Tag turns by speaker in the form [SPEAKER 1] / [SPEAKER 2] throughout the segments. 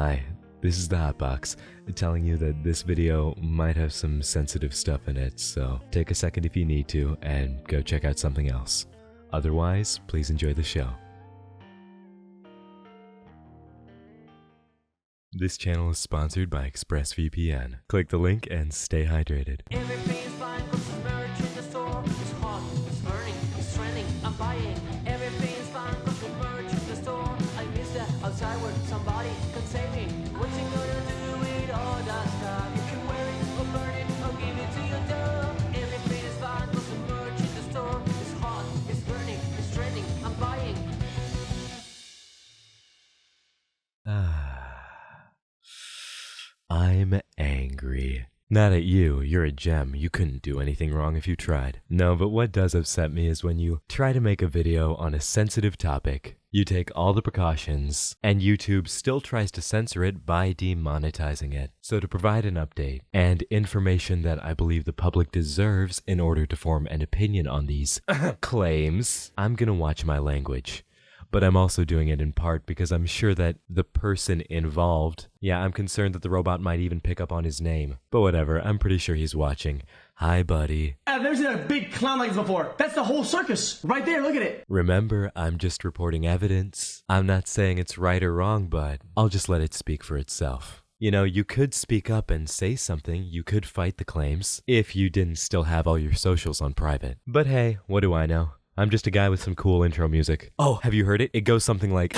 [SPEAKER 1] Hi, this is the Hotbox, telling you that this video might have some sensitive stuff in it, so take a second if you need to and go check out something else. Otherwise, please enjoy the show. This channel is sponsored by ExpressVPN. Click the link and stay hydrated.
[SPEAKER 2] Everything's fine, cause the merch in the store is hot, it's burning, it's trending, I'm buying. Everything's fine, cause the merch in the store. I miss that outside where somebody can save me. What you gonna do with all that stuff? You can wear it or burn it or give it to your dog. Everything is fine, cause the merch in the store is hot, it's burning, it's trending, I'm buying.
[SPEAKER 1] I'm angry. Not at you, you're a gem, you couldn't do anything wrong if you tried. No, but what does upset me is when you try to make a video on a sensitive topic, you take all the precautions, and YouTube still tries to censor it by demonetizing it. So to provide an update, and information that I believe the public deserves in order to form an opinion on these claims, I'm gonna watch my language. But I'm also doing it in part because I'm sure that the person involved, yeah, I'm concerned that the robot might even pick up on his name. But whatever, I'm pretty sure he's watching. Hi, buddy.
[SPEAKER 3] I've never seen a big clown like this before. That's the whole circus. Right there, look at it.
[SPEAKER 1] Remember, I'm just reporting evidence. I'm not saying it's right or wrong, but I'll just let it speak for itself. You know, you could speak up and say something, you could fight the claims, if you didn't still have all your socials on private. But hey, what do I know? I'm just a guy with some cool intro music. Oh, have you heard it? It goes something like...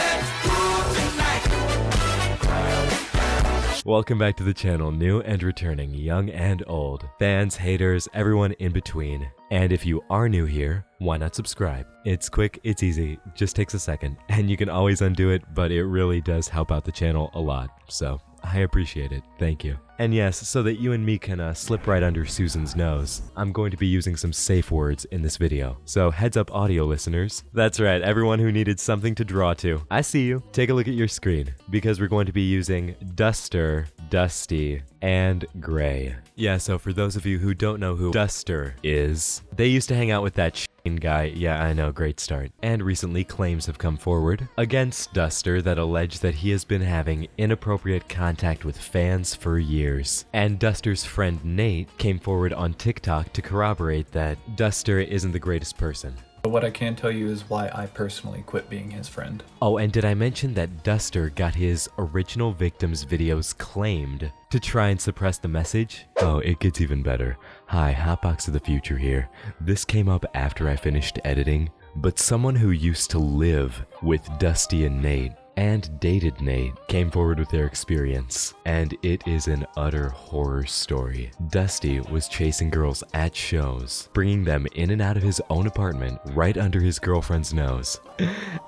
[SPEAKER 1] Welcome back to the channel, new and returning, young and old, fans, haters, everyone in between. And if you are new here, why not subscribe? It's quick, it's easy, just takes a second, and you can always undo it, but it really does help out the channel a lot, so I appreciate it, thank you. And yes, so that you and me can slip right under Susan's nose, I'm going to be using some safe words in this video. So heads up audio listeners. That's right, everyone who needed something to draw to. I see you. Take a look at your screen, because we're going to be using Duster, Dusty, and Gray. Yeah, so for those of you who don't know who Duster is, they used to hang out with that guy. Yeah, I know, great start. And recently claims have come forward against Duster that allege that he has been having inappropriate contact with fans for years. And Duster's friend Nate came forward on TikTok to corroborate that Duster isn't the greatest person.
[SPEAKER 4] What I can tell you is why I personally quit being his friend.
[SPEAKER 1] Oh, and did I mention that Duster got his original victims' videos claimed to try and suppress the message? Oh, it gets even better. Hi, Hotbox of the Future here. This came up after I finished editing, but someone who used to live with Dusty and Nate and dated Nate came forward with their experience, and it is an utter horror story. Dusty was chasing girls at shows, bringing them in and out of his own apartment right under his girlfriend's nose,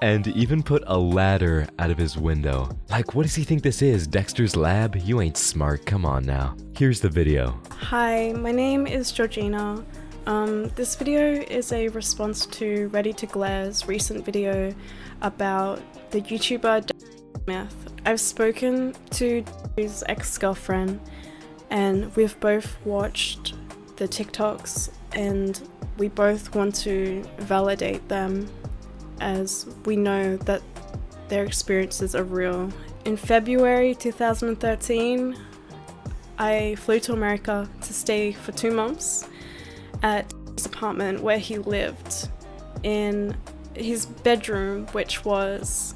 [SPEAKER 1] and even put a ladder out of his window. Like, what does he think this is, Dexter's Lab? You ain't smart, come on now. Here's the video.
[SPEAKER 5] Hi, my name is Georgina. This video is a response to Ready to Glare's recent video about the YouTuber Myth. I've spoken to his ex-girlfriend and we've both watched the TikToks and we both want to validate them as we know that their experiences are real. In February 2013, I flew to America to stay for 2 months at his apartment where he lived in his bedroom, which was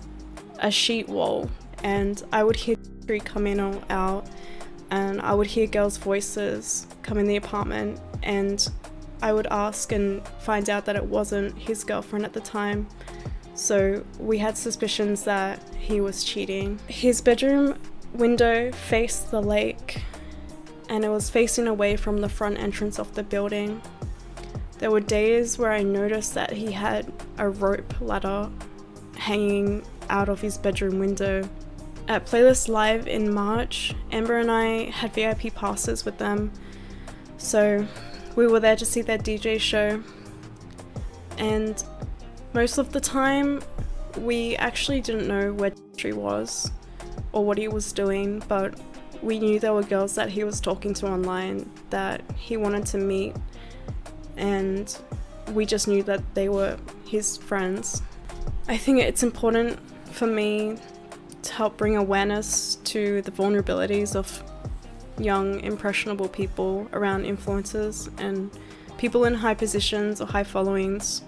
[SPEAKER 5] a sheet wall, and I would hear Destery come in or out, and I would hear girls' voices come in the apartment, and I would ask and find out that it wasn't his girlfriend at the time, so we had suspicions that he was cheating. His bedroom window faced the lake, and it was facing away from the front entrance of the building. There were days where I noticed that he had a rope ladder hanging out of his bedroom window. At Playlist Live in March, Amber and I had VIP passes with them, so we were there to see their DJ show, and most of the time we actually didn't know where Destery was or what he was doing, but we knew there were girls that he was talking to online that he wanted to meet, and we just knew that they were his friends. I think it's important for me to help bring awareness to the vulnerabilities of young, impressionable people around influencers and people in high positions or high followings,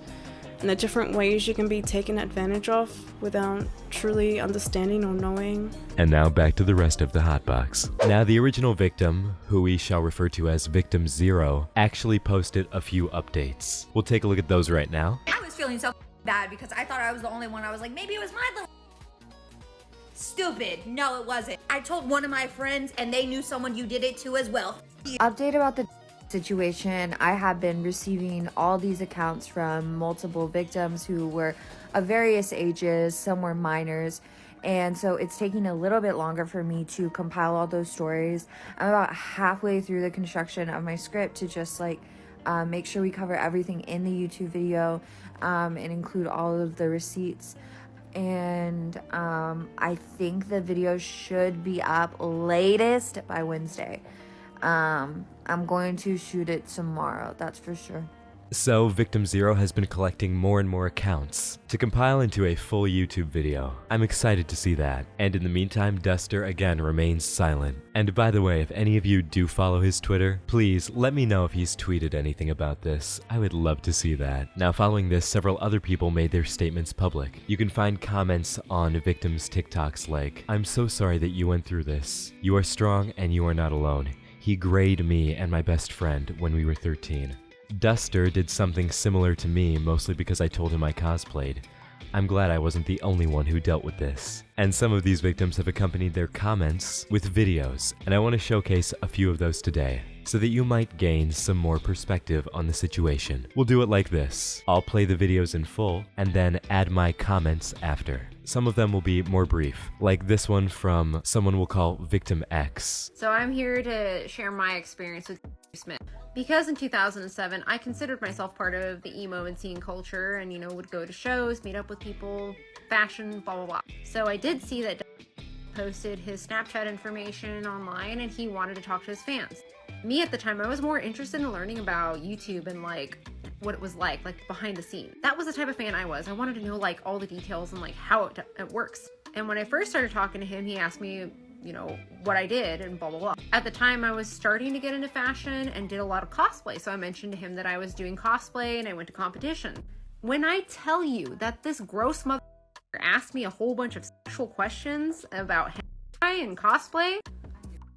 [SPEAKER 5] and the different ways you can be taken advantage of without truly understanding or knowing.
[SPEAKER 1] And now back to the rest of the hotbox. Now, the original victim, who we shall refer to as Victim 0, actually posted a few updates. We'll take a look at those right now.
[SPEAKER 6] I was feeling so bad because I thought I was the only one. I was like, maybe it was my little stupid. No, it wasn't. I told one of my friends and they knew someone you did it to as well.
[SPEAKER 7] Update about the situation. I have been receiving all these accounts from multiple victims who were of various ages, some were minors, and so it's taking a little bit longer for me to compile all those stories. I'm about halfway through the construction of my script to just like make sure we cover everything in the YouTube video and include all of the receipts. And I think the video should be up latest by Wednesday. I'm going to shoot it tomorrow, that's for sure.
[SPEAKER 1] So, Victim 0 has been collecting more and more accounts to compile into a full YouTube video. I'm excited to see that. And in the meantime, Duster again remains silent. And by the way, if any of you do follow his Twitter, please let me know if he's tweeted anything about this. I would love to see that. Now, following this, several other people made their statements public. You can find comments on Victim's TikToks like, "I'm so sorry that you went through this. You are strong and you are not alone. He grayed me and my best friend when we were 13. Duster did something similar to me, mostly because I told him I cosplayed. I'm glad I wasn't the only one who dealt with this." And some of these victims have accompanied their comments with videos, and I want to showcase a few of those today, so that you might gain some more perspective on the situation. We'll do it like this. I'll play the videos in full, and then add my comments after. Some of them will be more brief, like this one from someone we'll call Victim X.
[SPEAKER 8] So I'm here to share my experience with Smith. Because in 2007, I considered myself part of the emo and scene culture and, would go to shows, meet up with people, fashion, blah, blah, blah. So I did see that posted his Snapchat information online and he wanted to talk to his fans. Me at the time, I was more interested in learning about YouTube and what it was like behind the scenes. That was the type of fan I was. I wanted to know all the details and how it works. And when I first started talking to him, he asked me, what I did and blah, blah, blah. At the time, I was starting to get into fashion and did a lot of cosplay. So I mentioned to him that I was doing cosplay and I went to competition. When I tell you that this gross mother asked me a whole bunch of sexual questions about hentai and cosplay,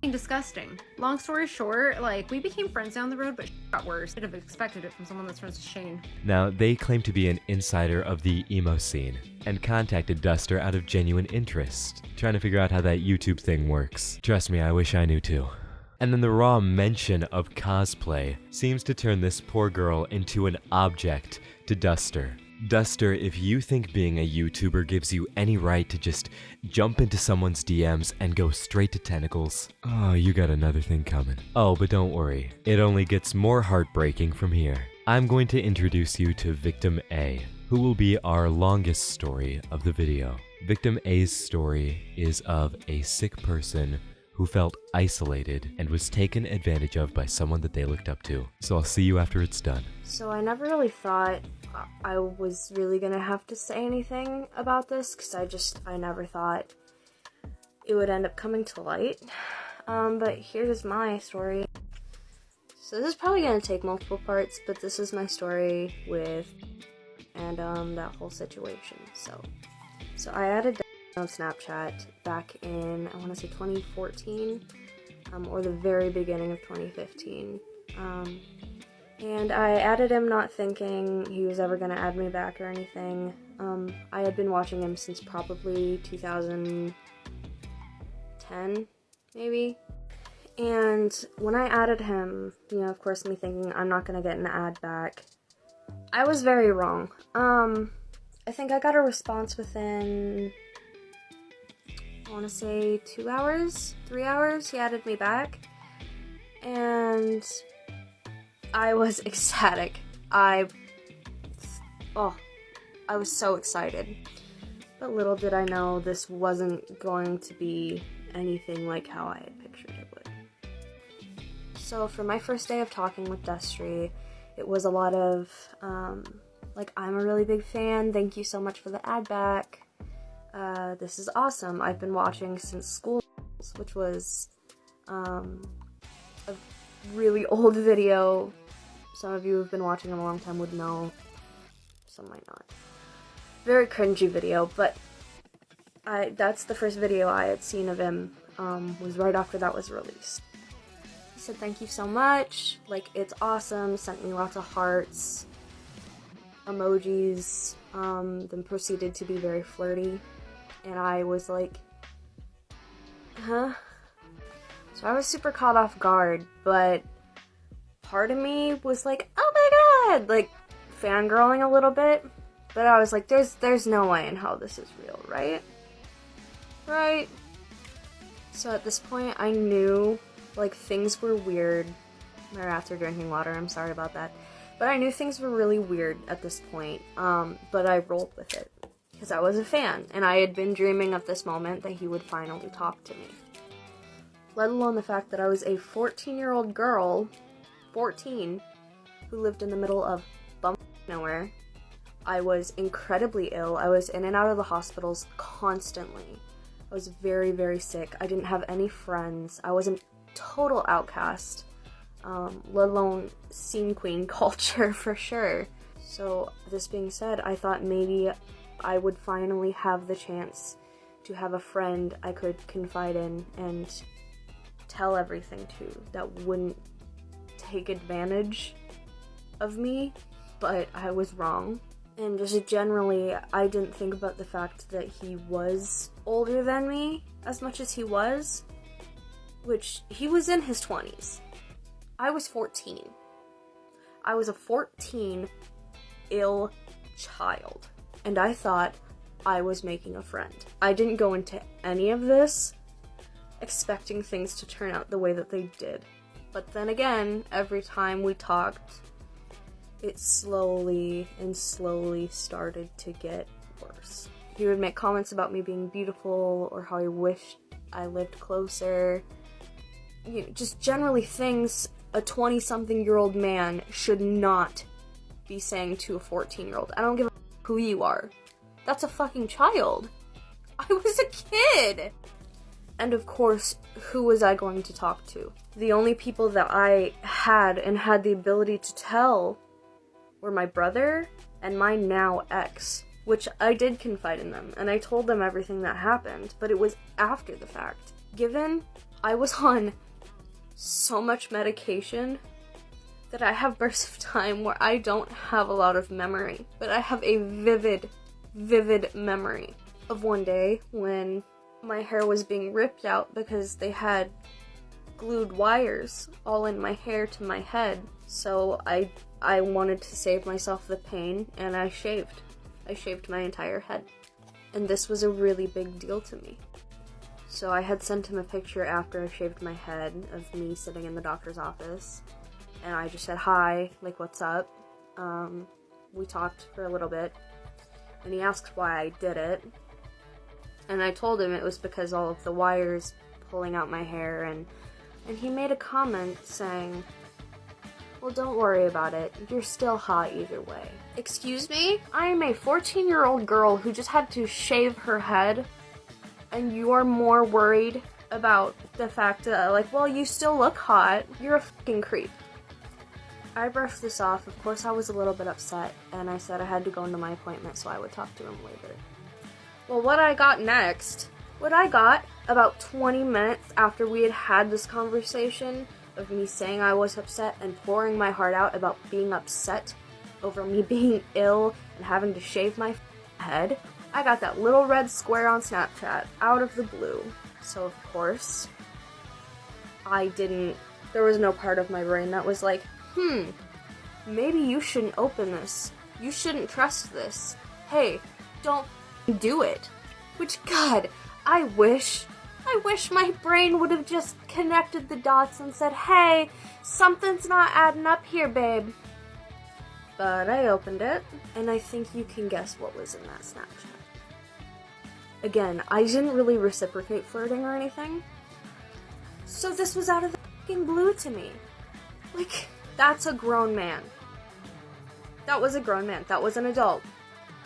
[SPEAKER 8] disgusting. Long story short, we became friends down the road, but got worse. I'd have expected it from someone that's friends with Shane.
[SPEAKER 1] Now, they claim to be an insider of the emo scene and contacted Duster out of genuine interest, trying to figure out how that YouTube thing works. Trust me, I wish I knew too. And then the raw mention of cosplay seems to turn this poor girl into an object to Duster. Duster, if you think being a YouTuber gives you any right to just jump into someone's DMs and go straight to tentacles, oh, you got another thing coming. Oh, but don't worry, it only gets more heartbreaking from here. I'm going to introduce you to Victim A, who will be our longest story of the video. Victim A's story is of a sick person who felt isolated and was taken advantage of by someone that they looked up to. So I'll see you after it's done.
[SPEAKER 5] So I never really thought I was really gonna have to say anything about this, because I never thought it would end up coming to light. But here's my story. So this is probably gonna take multiple parts, but this is my story with that whole situation. So I added on Snapchat back in, I want to say 2014, or the very beginning of 2015. And I added him not thinking he was ever going to add me back or anything. I had been watching him since probably 2010, maybe. And when I added him, of course me thinking I'm not going to get an ad back, I was very wrong. I think I got a response within, I want to say 2 hours, 3 hours, he added me back. And I was ecstatic. I was so excited. But little did I know this wasn't going to be anything like how I had pictured it would. So for my first day of talking with Destery, it was a lot of, I'm a really big fan, thank you so much for the ad back.
[SPEAKER 9] This is awesome. I've been watching since school, which was a really old video. Some of you who've been watching him a long time would know, some might not. Very cringy video, but that's the first video I had seen of him, was right after that was released. He said thank you so much, like, it's awesome, sent me lots of hearts, emojis, then proceeded to be very flirty, and I was like, huh? So I was super caught off guard, but part of me was like, oh my god, like, fangirling a little bit, but I was like, there's no way in hell this is real, right? Right? So at this point, I knew, like, things were weird. My rats are drinking water, I'm sorry about that. But I knew things were really weird at this point, but I rolled with it. Because I was a fan, and I had been dreaming of this moment that he would finally talk to me. Let alone the fact that I was a 14-year-old girl, 14, who lived in the middle of nowhere. I was incredibly ill. I was in and out of the hospitals constantly. I was very, very sick. I didn't have any friends. I was a total outcast, let alone scene queen culture for sure. So this being said, I thought maybe I would finally have the chance to have a friend I could confide in and tell everything to that wouldn't take advantage of me, but I was wrong. And just generally, I didn't think about the fact that he was older than me as much as he was, which he was in his 20s. I was 14. I was a 14 ill child, and I thought I was making a friend. I didn't go into any of this expecting things to turn out the way that they did. But then again, every time we talked, it slowly and slowly started to get worse. He would make comments about me being beautiful or how he wished I lived closer. You know, just generally things a 20-something-year-old man should not be saying to a 14-year-old. I don't give a who you are. That's a fucking child. I was a kid! And of course, who was I going to talk to? The only people that I had and had the ability to tell were my brother and my now ex, which I did confide in them, and I told them everything that happened, but it was after the fact. Given I was on so much medication that I have bursts of time where I don't have a lot of memory, but I have a vivid memory of one day when my hair was being ripped out because they had glued wires all in my hair to my head. So I wanted to save myself the pain, and I shaved. I shaved my entire head. And this was a really big deal to me. So I had sent him a picture after I shaved my head of me sitting in the doctor's office, and I just said, hi, like, what's up? We talked for a little bit, and he asked why I did it, and I told him it was because all of the wires pulling out my hair, and he made a comment saying, well, don't worry about it, you're still hot either way. Excuse me? I am a 14-year-old girl who just had to shave her head, and you are more worried about the fact that, like, well, you still look hot, you're a fucking creep. I brushed this off. Of course, I was a little bit upset, and I said I had to go into my appointment, so I would talk to him later. Well, what I got about 20 minutes after we had had this conversation of me saying I was upset and pouring my heart out about being upset over me being ill and having to shave my head, I got that little red square on Snapchat out of the blue. So, of course, there was no part of my brain that was like, maybe you shouldn't open this. You shouldn't trust this. Hey, don't do it. Which, God, I wish my brain would have just connected the dots and said, hey, something's not adding up here, babe. But I opened it, and I think you can guess what was in that Snapchat. Again, I didn't really reciprocate flirting or anything, so this was out of the fucking blue to me. Like, that's a grown man. That was a grown man. That was an adult.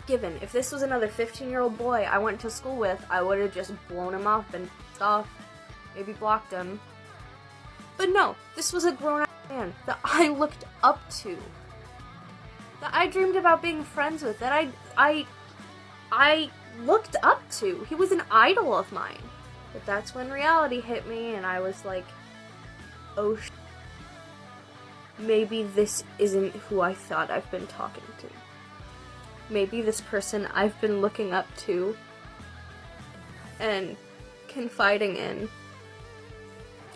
[SPEAKER 9] given. If this was another 15-year-old boy I went to school with, I would have just blown him up and stuff, maybe blocked him. But no, this was a grown-ass man that I looked up to, that I dreamed about being friends with, that I looked up to. He was an idol of mine. But that's when reality hit me, and I was like, oh, maybe this isn't who I thought I've been talking to. Maybe this person I've been looking up to and confiding in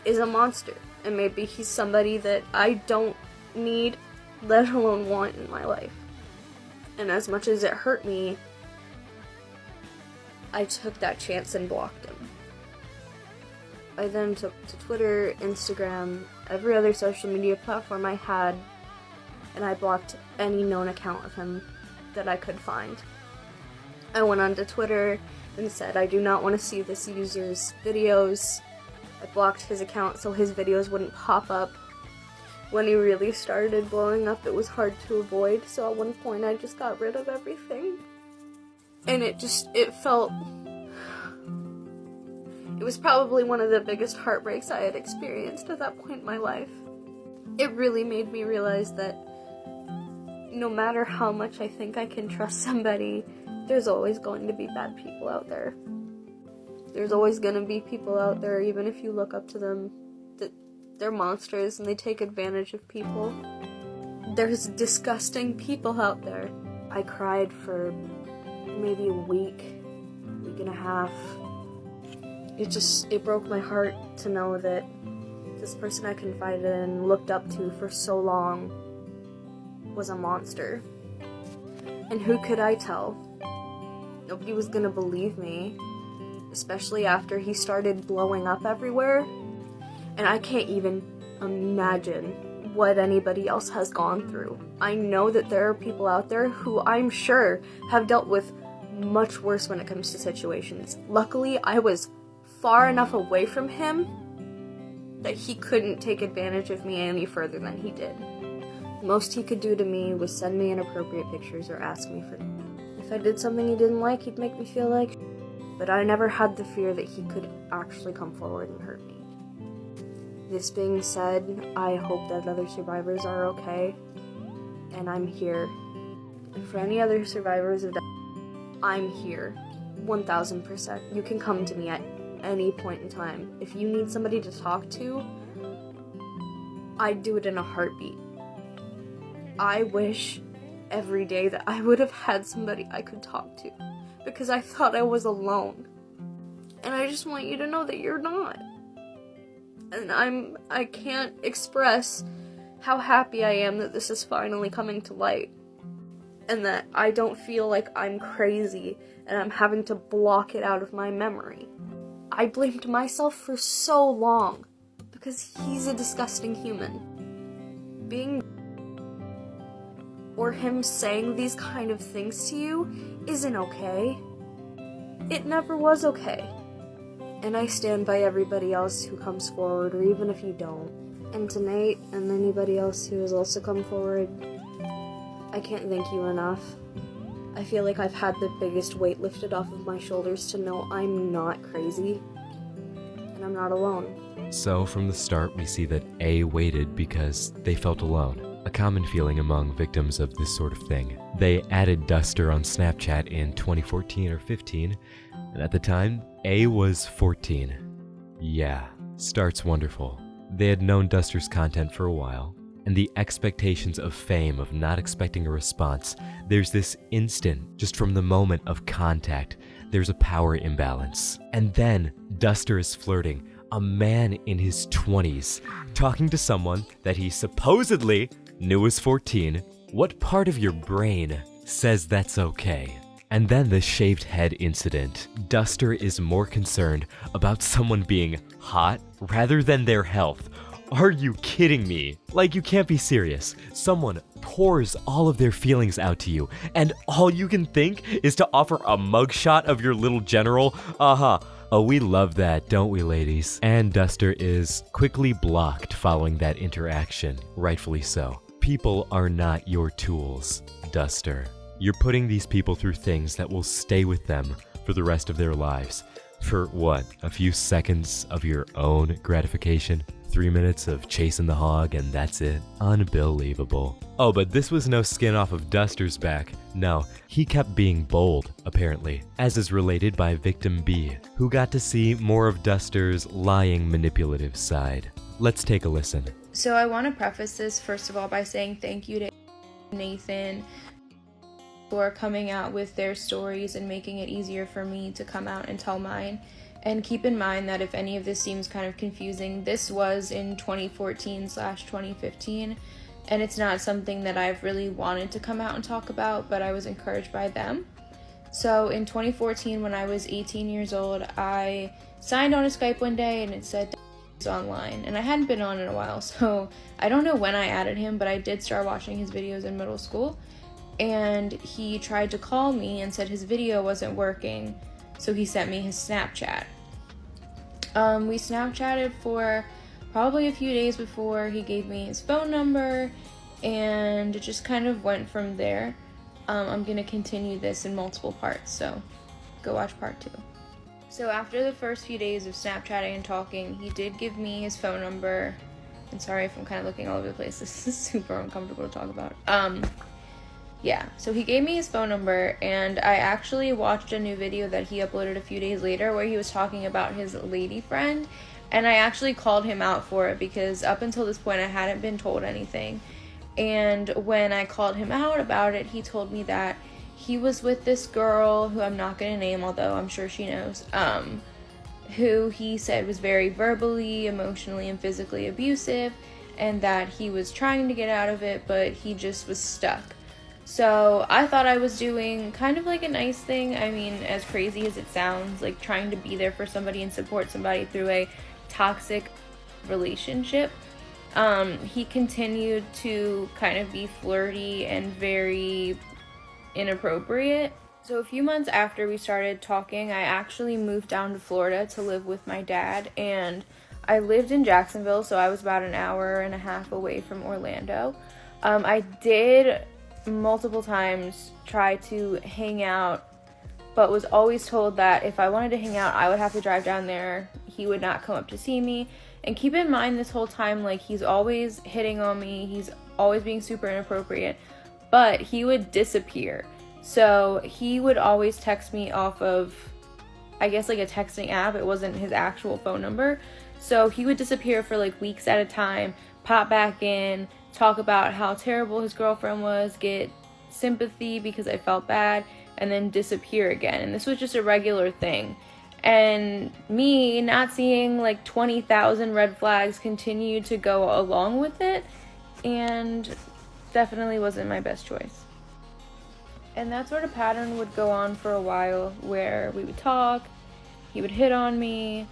[SPEAKER 9] is a monster. And maybe he's somebody that I don't need, let alone want in my life. And as much as it hurt me, I took that chance and blocked him. I then took to Twitter, Instagram, every other social media platform I had, and I blocked any known account of him that I could find. I went onto Twitter and said I do not want to see this user's videos. I blocked his account so his videos wouldn't pop up. When he really started blowing up, it was hard to avoid, so at one point I just got rid of everything. And it felt... It was probably one of the biggest heartbreaks I had experienced at that point in my life. It really made me realize that no matter how much I think I can trust somebody, there's always going to be bad people out there. There's always going to be people out there, even if you look up to them, that they're monsters and they take advantage of people. There's disgusting people out there. I cried for maybe a week and a half. It broke my heart to know that this person I confided in and looked up to for so long was a monster. And who could I tell? Nobody was gonna believe me, especially after he started blowing up everywhere. And I can't even imagine what anybody else has gone through. I know that there are people out there who I'm sure have dealt with much worse when it comes to situations. Luckily, I was far enough away from him that he couldn't take advantage of me any further than he did. The most he could do to me was send me inappropriate pictures or ask me for it. If I did something he didn't like, he'd make me feel like but I never had the fear that he could actually come forward and hurt me. This being said, I hope that other survivors are okay, and I'm here. And for any other survivors of that, I'm here. 1000%. You can come to me at any point in time. If you need somebody to talk to, I'd do it in a heartbeat. I wish every day that I would have had somebody I could talk to, because I thought I was alone. And I just want you to know that you're not. And I can't express how happy I am that this is finally coming to light. And that I don't feel like I'm crazy and I'm having to block it out of my memory. I blamed myself for so long because he's a disgusting human. Being or him saying these kind of things to you isn't okay. It never was okay. And I stand by everybody else who comes forward, or even if you don't. And tonight, and anybody else who has also come forward, I can't thank you enough. I feel like I've had the biggest weight lifted off of my shoulders to know I'm not crazy, and I'm not alone.
[SPEAKER 1] So from the start, we see that A waited because they felt alone, a common feeling among victims of this sort of thing. They added Duster on Snapchat in 2014 or 15, and at the time, A was 14. Yeah, starts wonderful. They had known Duster's content for a while, and the expectations of fame, of not expecting a response, there's this instant, just from the moment of contact, there's a power imbalance. And then Duster is flirting, a man in his 20s, talking to someone that he supposedly knew was 14. What part of your brain says that's okay? And then the shaved head incident. Duster is more concerned about someone being hot rather than their health. Are you kidding me? Like, you can't be serious. Someone pours all of their feelings out to you, and all you can think is to offer a mugshot of your little general? Oh, we love that, don't we, ladies? And Duster is quickly blocked following that interaction, rightfully so. People are not your tools, Duster. You're putting these people through things that will stay with them for the rest of their lives. For what, a few seconds of your own gratification? 3 minutes of chasing the hog and that's it? Unbelievable. Oh, but this was no skin off of Duster's back. No, he kept being bold, apparently, as is related by victim B, who got to see more of Duster's lying manipulative side. Let's take a listen.
[SPEAKER 10] So I want to preface this first of all by saying thank you to Nathan for coming out with their stories and making it easier for me to come out and tell mine. And keep in mind that if any of this seems kind of confusing, this was in 2014/2015, and it's not something that I've really wanted to come out and talk about, but I was encouraged by them. So in 2014, when I was 18 years old, I signed on a Skype one day and it said online, and I hadn't been on in a while, so I don't know when I added him, but I did start watching his videos in middle school, and he tried to call me and said his video wasn't working. So he sent me his Snapchat. We Snapchatted for probably a few days before he gave me his phone number, and it just kind of went from there. I'm gonna continue this in multiple parts, so go watch part 2. So after the first few days of Snapchatting and talking, he did give me his phone number. And sorry if I'm kind of looking all over the place. This is super uncomfortable to talk about. Yeah, so he gave me his phone number, and I actually watched a new video that he uploaded a few days later where he was talking about his lady friend, and I actually called him out for it because up until this point I hadn't been told anything. And when I called him out about it, he told me that he was with this girl who I'm not going to name, although I'm sure she knows, who he said was very verbally, emotionally, and physically abusive, and that he was trying to get out of it, but he just was stuck. So I thought I was doing kind of like a nice thing. I mean, as crazy as it sounds, like trying to be there for somebody and support somebody through a toxic relationship. He continued to kind of be flirty and very inappropriate. So a few months after we started talking, I actually moved down to Florida to live with my dad, and I lived in Jacksonville, so I was about an hour and a half away from Orlando. I did multiple times try to hang out, but was always told that if I wanted to hang out, I would have to drive down there. He would not come up to see me. And keep in mind this whole time, like, he's always hitting on me, he's always being super inappropriate, but he would disappear. So he would always text me off of, I guess, like a texting app. It wasn't his actual phone number. So he would disappear for like weeks at a time, pop back in, talk about how terrible his girlfriend was, get sympathy because I felt bad, and then disappear again. And this was just a regular thing. And me not seeing like 20,000 red flags continued to go along with it, and definitely wasn't my best choice. And that sort of pattern would go on for a while, where we would talk, he would hit on me,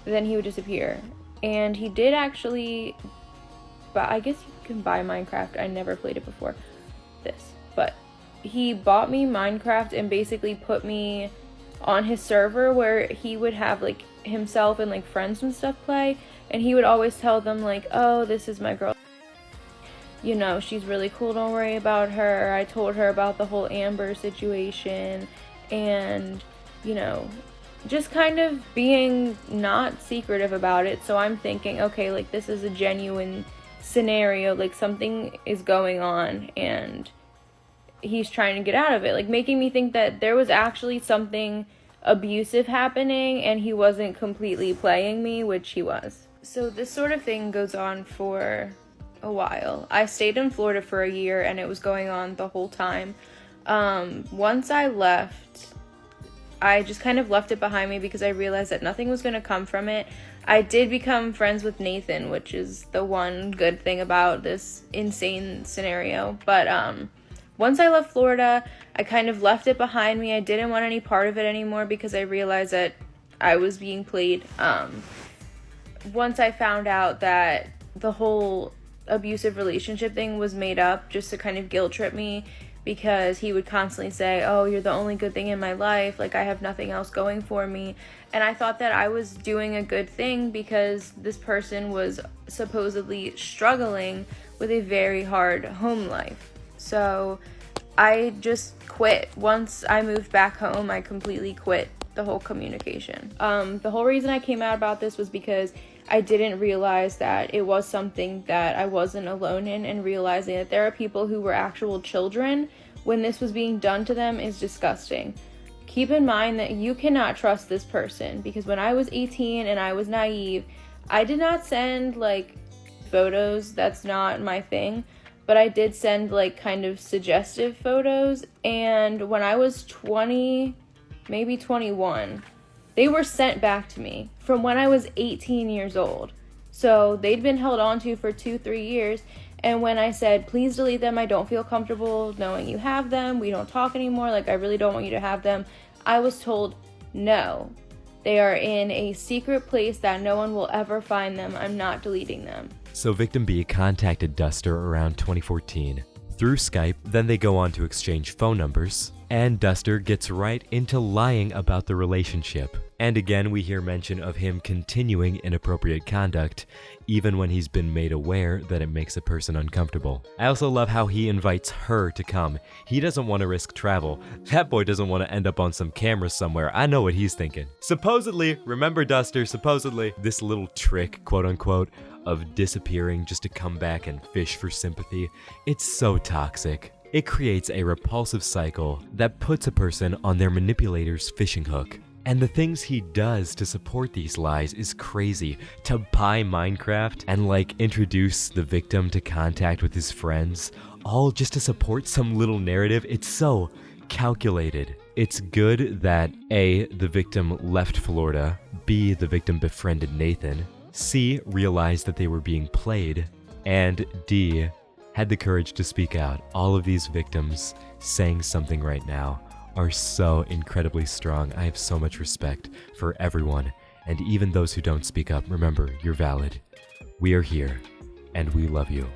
[SPEAKER 10] then he would disappear. And he did actually, but I guess you can buy Minecraft. I never played it before this, but he bought me Minecraft and basically put me on his server where he would have like himself and like friends and stuff play, and he would always tell them like, oh, this is my girl, you know, she's really cool, don't worry about her. I told her about the whole Amber situation, and you know, just kind of being not secretive about it. So I'm thinking, okay, like this is a genuine scenario, like something is going on and he's trying to get out of it, like making me think that there was actually something abusive happening and he wasn't completely playing me, which he was. So this sort of thing goes on for a while. I stayed in Florida for a year and it was going on the whole time. Once I left, I just kind of left it behind me because I realized that nothing was going to come from it. I did become friends with Nathan, which is the one good thing about this insane scenario. But once I left Florida, I kind of left it behind me. I didn't want any part of it anymore because I realized that I was being played. Once I found out that the whole abusive relationship thing was made up just to kind of guilt trip me, because he would constantly say, oh, you're the only good thing in my life, like I have nothing else going for me. And I thought that I was doing a good thing because this person was supposedly struggling with a very hard home life. So I just quit. Once I moved back home, I completely quit the whole communication. The whole reason I came out about this was because I didn't realize that it was something that I wasn't alone in, and realizing that there are people who were actual children when this was being done to them is disgusting. Keep in mind that you cannot trust this person, because when I was 18 and I was naive, I did not send like photos. That's not my thing. But I did send like kind of suggestive photos, and when I was 20, maybe 21, they were sent back to me from when I was 18 years old. So they'd been held on to for 2-3 years, and when I said, please delete them, I don't feel comfortable knowing you have them, we don't talk anymore, like I really don't want you to have them, I was told, no, they are in a secret place that no one will ever find them, I'm not deleting them.
[SPEAKER 1] So Victim B contacted Duster around 2014 through Skype, then they go on to exchange phone numbers, and Duster gets right into lying about the relationship. And again, we hear mention of him continuing inappropriate conduct, even when he's been made aware that it makes a person uncomfortable. I also love how he invites her to come. He doesn't want to risk travel. That boy doesn't want to end up on some camera somewhere. I know what he's thinking. Supposedly, remember Duster, supposedly, this little trick, quote unquote, of disappearing just to come back and fish for sympathy, it's so toxic. It creates a repulsive cycle that puts a person on their manipulator's fishing hook. And the things he does to support these lies is crazy. To buy Minecraft and like introduce the victim to contact with his friends, all just to support some little narrative, it's so calculated. It's good that A, the victim left Florida, B, the victim befriended Nathan, C, realized that they were being played, and D, had the courage to speak out. All of these victims saying something right now are so incredibly strong. I have so much respect for everyone, and even those who don't speak up. Remember, you're valid. We are here, and we love you.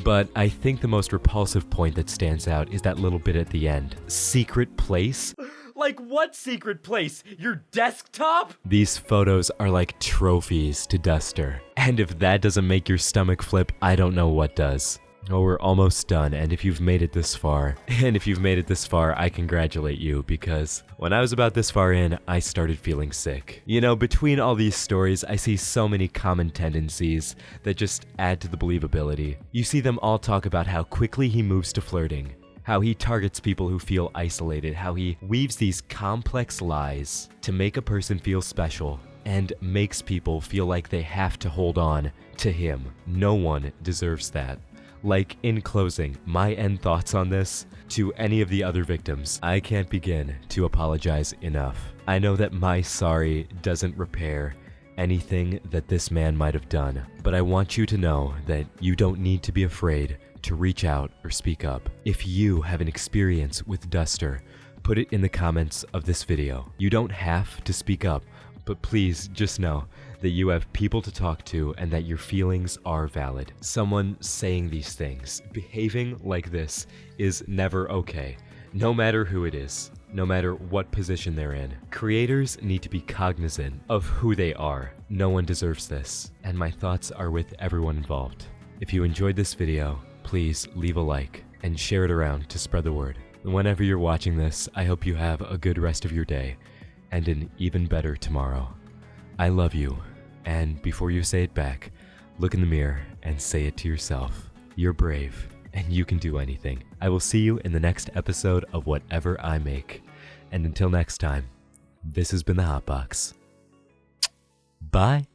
[SPEAKER 1] But I think the most repulsive point that stands out is that little bit at the end. Secret place? Like what secret place? Your desktop? These photos are like trophies to Duster. And if that doesn't make your stomach flip, I don't know what does. Oh, we're almost done, and if you've made it this far, I congratulate you, because when I was about this far in, I started feeling sick. You know, between all these stories, I see so many common tendencies that just add to the believability. You see them all talk about how quickly he moves to flirting, how he targets people who feel isolated, how he weaves these complex lies to make a person feel special, and makes people feel like they have to hold on to him. No one deserves that. Like, in closing, my end thoughts on this, to any of the other victims, I can't begin to apologize enough. I know that my sorry doesn't repair anything that this man might have done, but I want you to know that you don't need to be afraid to reach out or speak up. If you have an experience with Duster, put it in the comments of this video. You don't have to speak up, but please just know that you have people to talk to and that your feelings are valid. Someone saying these things, behaving like this, is never okay, no matter who it is, no matter what position they're in. Creators need to be cognizant of who they are. No one deserves this, and my thoughts are with everyone involved. If you enjoyed this video, please leave a like and share it around to spread the word. Whenever you're watching this, I hope you have a good rest of your day and an even better tomorrow. I love you, and before you say it back, look in the mirror and say it to yourself. You're brave, and you can do anything. I will see you in the next episode of whatever I make. And until next time, this has been the Hotbox. Bye!